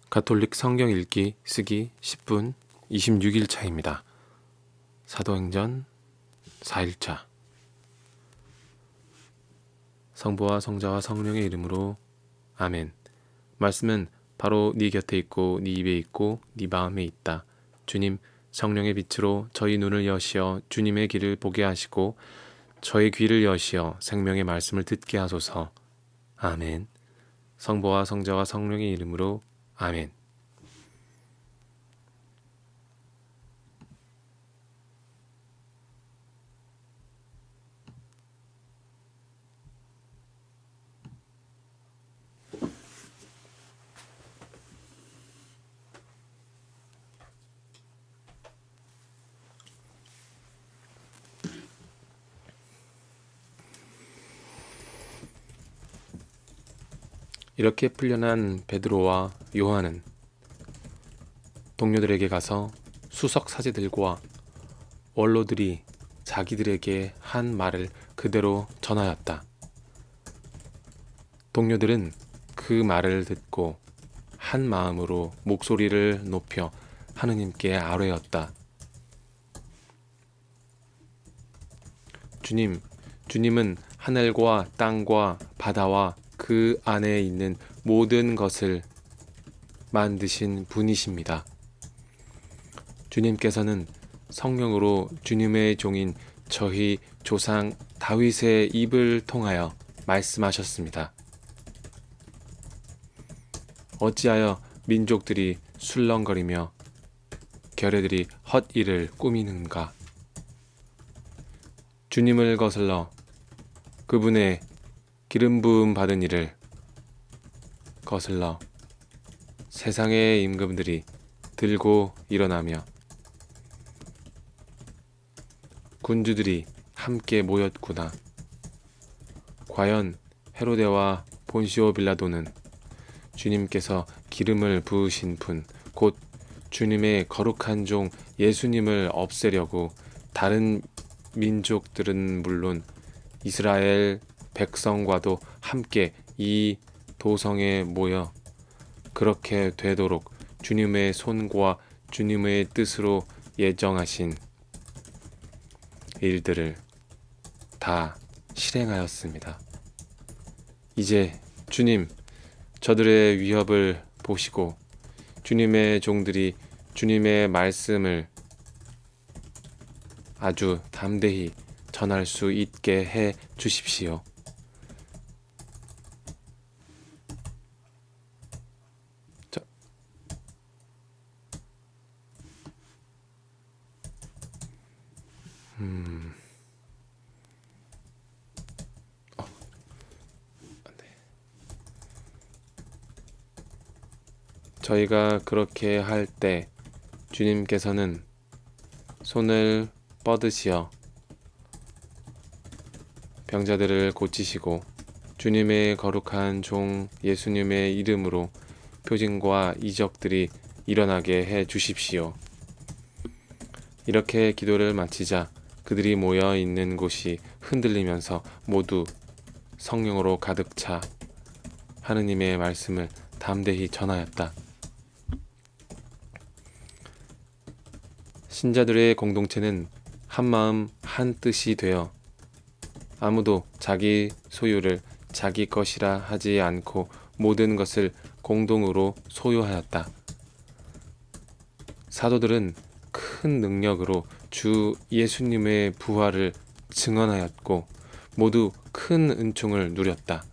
가톨릭 성경 읽기 쓰기 10분 26일 차입니다. 사도행전 4일차. 성부와 성자와 성령의 이름으로 아멘. 말씀은 바로 네 곁에 있고 네 입에 있고 네 마음에 있다. 주님, 성령의 빛으로 저희 눈을 여시어 주님의 길을 보게 하시고 저희 귀를 여시어 생명의 말씀을 듣게 하소서. 아멘. 성부와 성자와 성령의 이름으로 아멘. 이렇게 풀려난 베드로와 요한은 동료들에게 가서 수석 사제들과 원로들이 자기들에게 한 말을 그대로 전하였다. 동료들은 그 말을 듣고 한 마음으로 목소리를 높여 하느님께 아뢰었다. 주님, 주님은 하늘과 땅과 바다와 그 안에 있는 모든 것을 만드신 분이십니다. 주님께서는 성령으로 주님의 종인 저희 조상 다윗의 입을 통하여 말씀하셨습니다. 어찌하여 민족들이 술렁거리며 결례들이 헛일을 꾸미는가? 주님을 거슬러 그분의 기름 부음 받은 이를 거슬러 세상의 임금들이 들고 일어나며 군주들이 함께 모였구나. 과연 헤로데와 본시오 빌라도는 주님께서 기름을 부으신 분, 곧 주님의 거룩한 종 예수님을 없애려고 다른 민족들은 물론 이스라엘 백성과도 함께 이 도성에 모여 그렇게 되도록 주님의 손과 주님의 뜻으로 예정하신 일들을 다 실행하였습니다. 이제 주님, 저들의 위협을 보시고 주님의 종들이 주님의 말씀을 아주 담대히 전할 수 있게 해 주십시오. 저희가 그렇게 할 때 주님께서는 손을 뻗으시어 병자들을 고치시고 주님의 거룩한 종 예수님의 이름으로 표징과 이적들이 일어나게 해 주십시오. 이렇게 기도를 마치자 그들이 모여 있는 곳이 흔들리면서 모두 성령으로 가득 차 하느님의 말씀을 담대히 전하였다. 신자들의 공동체는 한마음 한뜻이 되어 아무도 자기 소유를 자기 것이라 하지 않고 모든 것을 공동으로 소유하였다. 사도들은 큰 능력으로 주 예수님의 부활을 증언하였고 모두 큰 은총을 누렸다.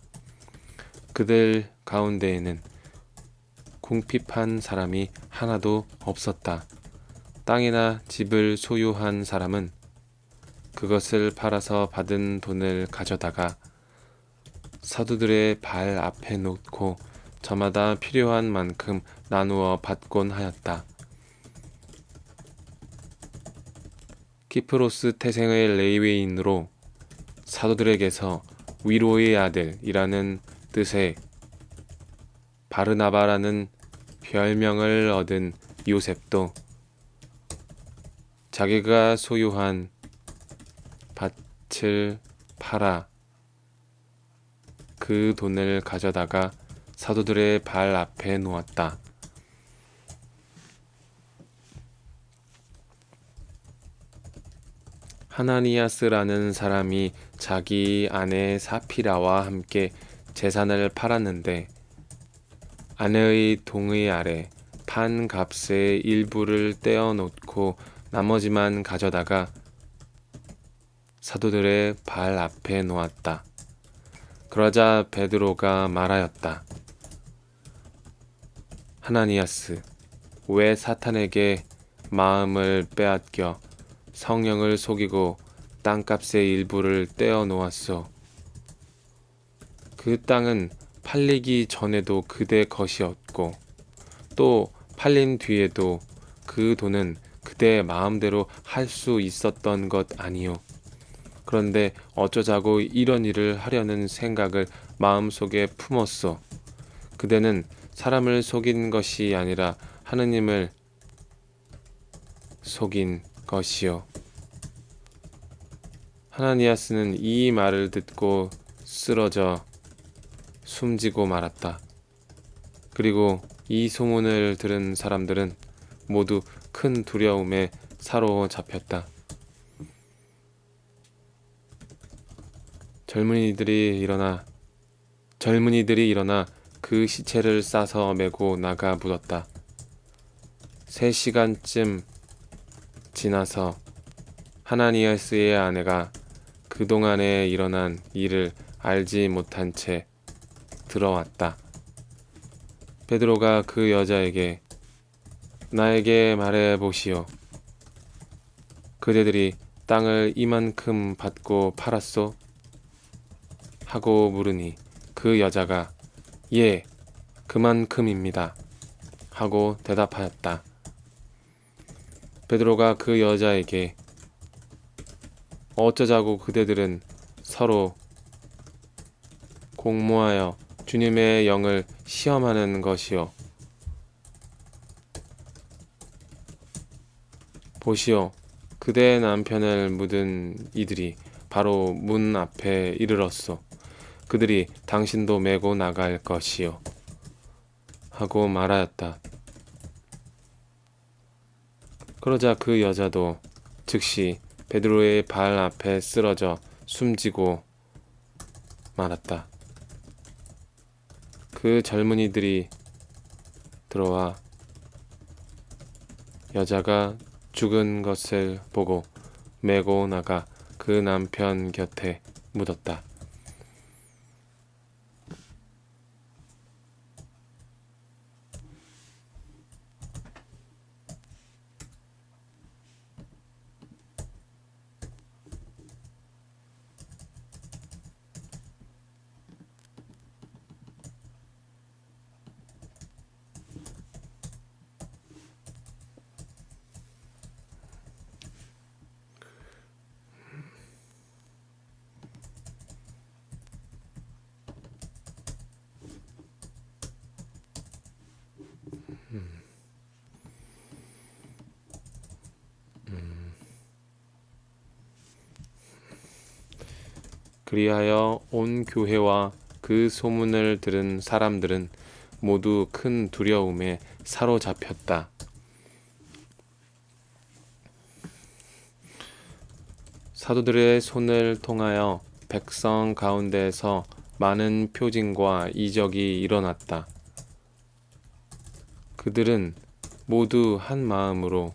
그들 가운데에는 궁핍한 사람이 하나도 없었다. 땅이나 집을 소유한 사람은 그것을 팔아서 받은 돈을 가져다가 사도들의 발 앞에 놓고 저마다 필요한 만큼 나누어 받곤 하였다. 키프로스 태생의 레위인으로 사도들에게서 위로의 아들이라는 뜻의 바르나바라는 별명을 얻은 요셉도 자기가 소유한 밭을 팔아 그 돈을 가져다가 사도들의 발 앞에 놓았다. 하나니아스라는 사람이 자기 아내 사피라와 함께 재산을 팔았는데 아내의 동의 아래 판 값의 일부를 떼어놓고 나머지만 가져다가 사도들의 발 앞에 놓았다. 그러자 베드로가 말하였다. 하나니아스, 왜 사탄에게 마음을 빼앗겨 성령을 속이고 땅값의 일부를 떼어 놓았소? 그 땅은 팔리기 전에도 그대 것이었고 또 팔린 뒤에도 그 돈은 그대 마음대로 할 수 있었던 것 아니요. 그런데 어쩌자고 이런 일을 하려는 생각을 마음속에 품었소? 그대는 사람을 속인 것이 아니라 하느님을 속인 것이요. 하나니아스는 이 말을 듣고 쓰러져 숨지고 말았다. 그리고 이 소문을 들은 사람들은 모두 큰 두려움에 사로잡혔다. 젊은이들이 일어나 그 시체를 싸서 메고 나가 묻었다. 3시간쯤 지나서 하나니아스의 아내가 그동안에 일어난 일을 알지 못한 채 들어왔다. 베드로가 그 여자에게 나에게 말해 보시오. 그대들이 땅을 이만큼 받고 팔았소? 하고 물으니 그 여자가 예, 그만큼입니다. 하고 대답하였다. 베드로가 그 여자에게 어쩌자고 그대들은 서로 공모하여 주님의 영을 시험하는 것이요. 보시오, 그대의 남편을 묻은 이들이 바로 문 앞에 이르렀소. 그들이 당신도 메고 나갈 것이요. 하고 말하였다. 그러자 그 여자도 즉시 베드로의 발 앞에 쓰러져 숨지고 말았다. 그 젊은이들이 들어와 여자가 죽은 것을 보고 메고 나가 그 남편 곁에 묻었다. 그리하여 온 교회와 그 소문을 들은 사람들은 모두 큰 두려움에 사로잡혔다. 사도들의 손을 통하여 백성 가운데에서 많은 표징과 이적이 일어났다. 그들은 모두 한 마음으로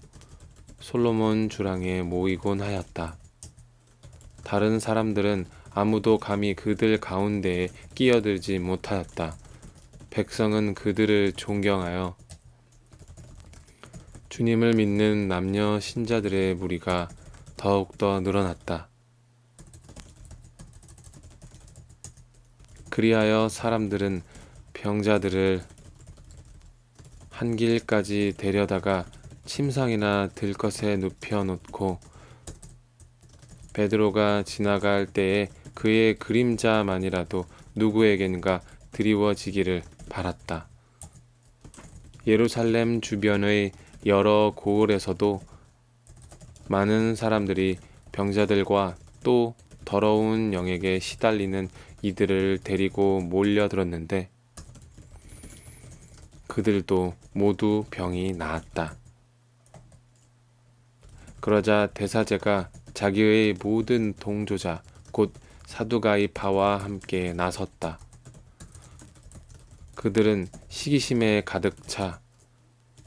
솔로몬 주랑에 모이곤 하였다. 다른 사람들은 아무도 감히 그들 가운데에 끼어들지 못하였다. 백성은 그들을 존경하여 주님을 믿는 남녀 신자들의 무리가 더욱더 늘어났다. 그리하여 사람들은 병자들을 한 길까지 데려다가 침상이나 들것에 눕혀 놓고 베드로가 지나갈 때에 그의 그림자만이라도 누구에겐가 드리워지기를 바랐다. 예루살렘 주변의 여러 고을에서도 많은 사람들이 병자들과 또 더러운 영에게 시달리는 이들을 데리고 몰려들었는데 그들도 모두 병이 나았다. 그러자 대사제가 자기의 모든 동조자 곧 사두가이파와 함께 나섰다. 그들은 시기심에 가득 차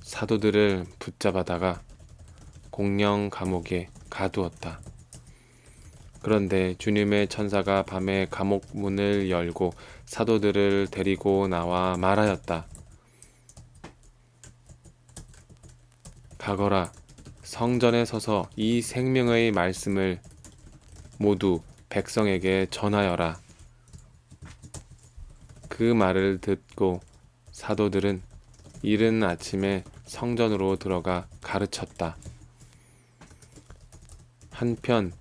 사도들을 붙잡아다가 공령 감옥에 가두었다. 그런데 주님의 천사가 밤에 감옥 문을 열고 사도들을 데리고 나와 말하였다. 가거라, 성전에 서서 이 생명의 말씀을 모두 백성에게 전하여라. 그 말을 듣고 사도들은 이른 아침에 성전으로 들어가 가르쳤다. 한편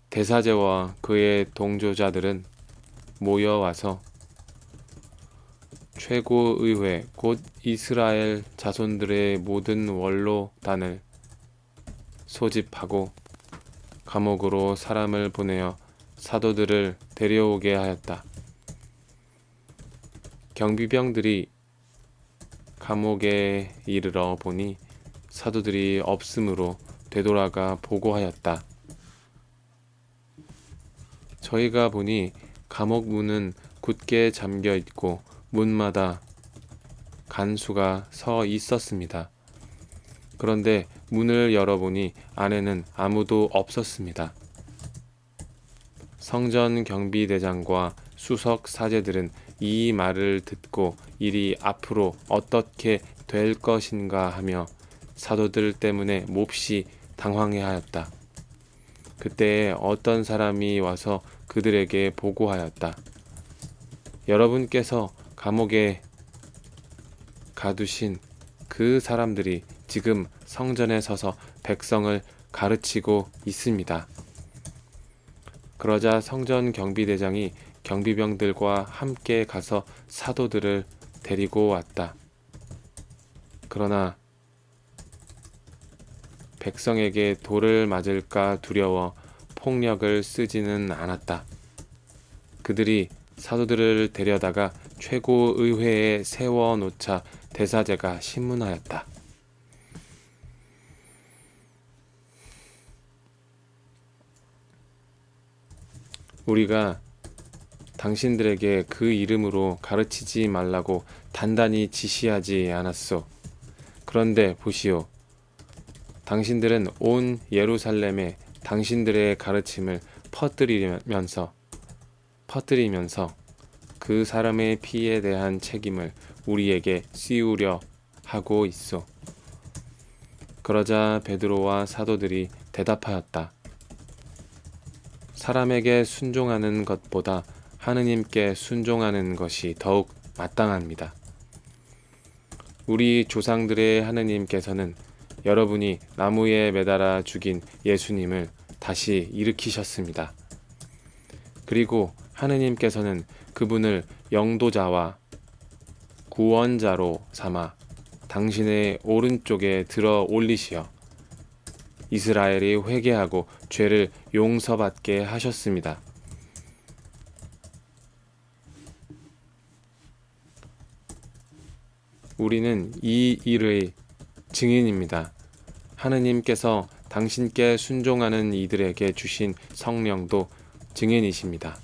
대사제와 그의 동조자들은 모여와서 최고의회 곧 이스라엘 자손들의 모든 원로단을 소집하고 감옥으로 사람을 보내어 사도들을 데려오게 하였다. 경비병들이 감옥에 이르러 보니 사도들이 없으므로 되돌아가 보고하였다. 저희가 보니 감옥 문은 굳게 잠겨 있고 문마다 간수가 서 있었습니다. 그런데 문을 열어보니 안에는 아무도 없었습니다. 성전 경비대장과 수석 사제들은 이 말을 듣고 일이 앞으로 어떻게 될 것인가 하며 사도들 때문에 몹시 당황해하였다. 그때에 어떤 사람이 와서 그들에게 보고하였다. 여러분께서 감옥에 가두신 그 사람들이 지금 성전에 서서 백성을 가르치고 있습니다. 그러자 성전 경비대장이 경비병들과 함께 가서 사도들을 데리고 왔다. 그러나 백성에게 돌을 맞을까 두려워 폭력을 쓰지는 않았다. 그들이 사도들을 데려다가 최고의회에 세워놓자 대사제가 신문하였다. 우리가 당신들에게 그 이름으로 가르치지 말라고 단단히 지시하지 않았소. 그런데 보시오. 당신들은 온 예루살렘에 당신들의 가르침을 퍼뜨리면서 그 사람의 피에 대한 책임을 우리에게 씌우려 하고 있소. 그러자 베드로와 사도들이 대답하였다. 사람에게 순종하는 것보다 하느님께 순종하는 것이 더욱 마땅합니다. 우리 조상들의 하느님께서는 여러분이 나무에 매달아 죽인 예수님을 다시 일으키셨습니다. 그리고 하느님께서는 그분을 영도자와 구원자로 삼아 당신의 오른쪽에 들어 올리시어 이스라엘이 회개하고 죄를 용서받게 하셨습니다. 우리는 이 일의 증인입니다. 하느님께서 당신께 순종하는 이들에게 주신 성령도 증인이십니다.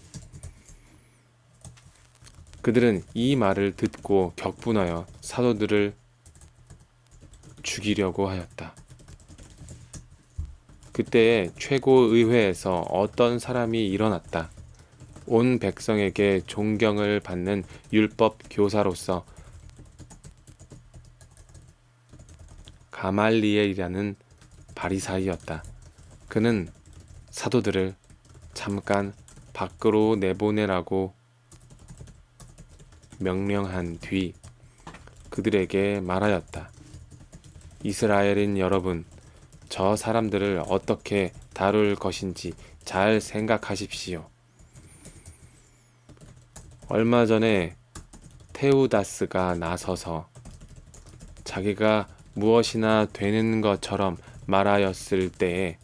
그들은 이 말을 듣고 격분하여 사도들을 죽이려고 하였다. 그때에 최고의회에서 어떤 사람이 일어났다. 온 백성에게 존경을 받는 율법 교사로서 가말리엘이라는 바리사이였다. 그는 사도들을 잠깐 밖으로 내보내라고 명령한 뒤 그들에게 말하였다. 이스라엘인 여러분, 저 사람들을 어떻게 다룰 것인지 잘 생각하십시오. 얼마 전에 테우다스가 나서서 자기가 무엇이나 되는 것처럼 말하였을 때에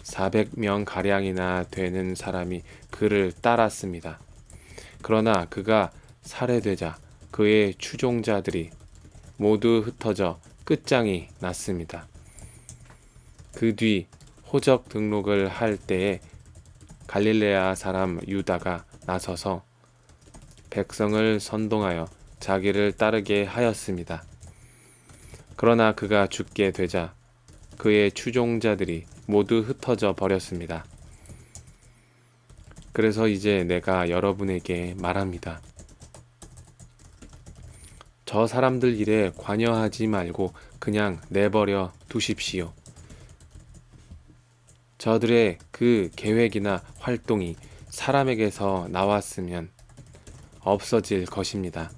400명가량이나 되는 사람이 그를 따랐습니다. 그러나 그가 살해되자 그의 추종자들이 모두 흩어져 끝장이 났습니다. 그 뒤 호적 등록을 할 때에 갈릴레아 사람 유다가 나서서 백성을 선동하여 자기를 따르게 하였습니다. 그러나 그가 죽게 되자 그의 추종자들이 모두 흩어져 버렸습니다. 그래서 이제 내가 여러분에게 말합니다. 저 사람들 일에 관여하지 말고 그냥 내버려 두십시오. 저들의 그 계획이나 활동이 사람에게서 나왔으면 없어질 것입니다.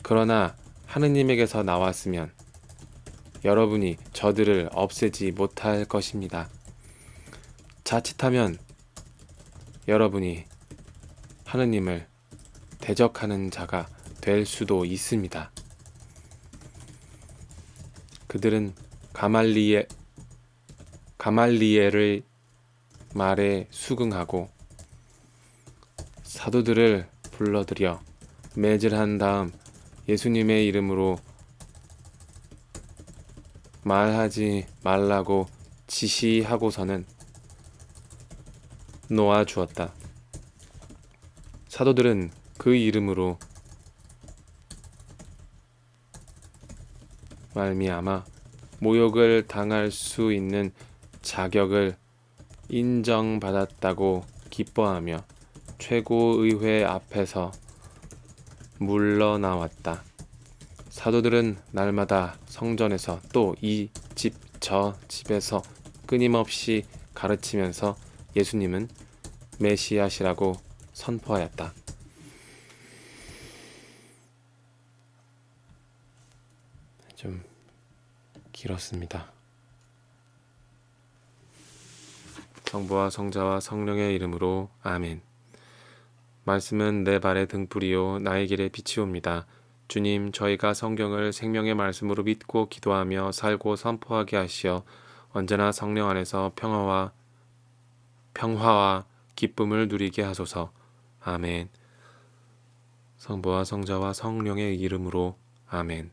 그러나 하느님에게서 나왔으면 여러분이 저들을 없애지 못할 것입니다. 자칫하면 여러분이 하느님을 대적하는 자가 될 수도 있습니다. 그들은 가말리엘의 말에 수긍하고 사도들을 불러들여 매질한 다음 예수님의 이름으로 말하지 말라고 지시하고서는 놓아 주었다. 사도들은 그 이름으로 말미암아 모욕을 당할 수 있는 자격을 인정받았다고 기뻐하며 최고의회 앞에서 물러나왔다. 사도들은 날마다 성전에서 또 이 집 저 집에서 끊임없이 가르치면서 예수님은 메시아시라고 선포하였다. 좀 길었습니다. 성부와 성자와 성령의 이름으로 아멘. 말씀은 내 발의 등불이요 나의 길의 빛이옵니다. 주님, 저희가 성경을 생명의 말씀으로 믿고 기도하며 살고 선포하게 하시어 언제나 성령 안에서 평화와 기쁨을 누리게 하소서. 아멘. 성부와 성자와 성령의 이름으로 아멘.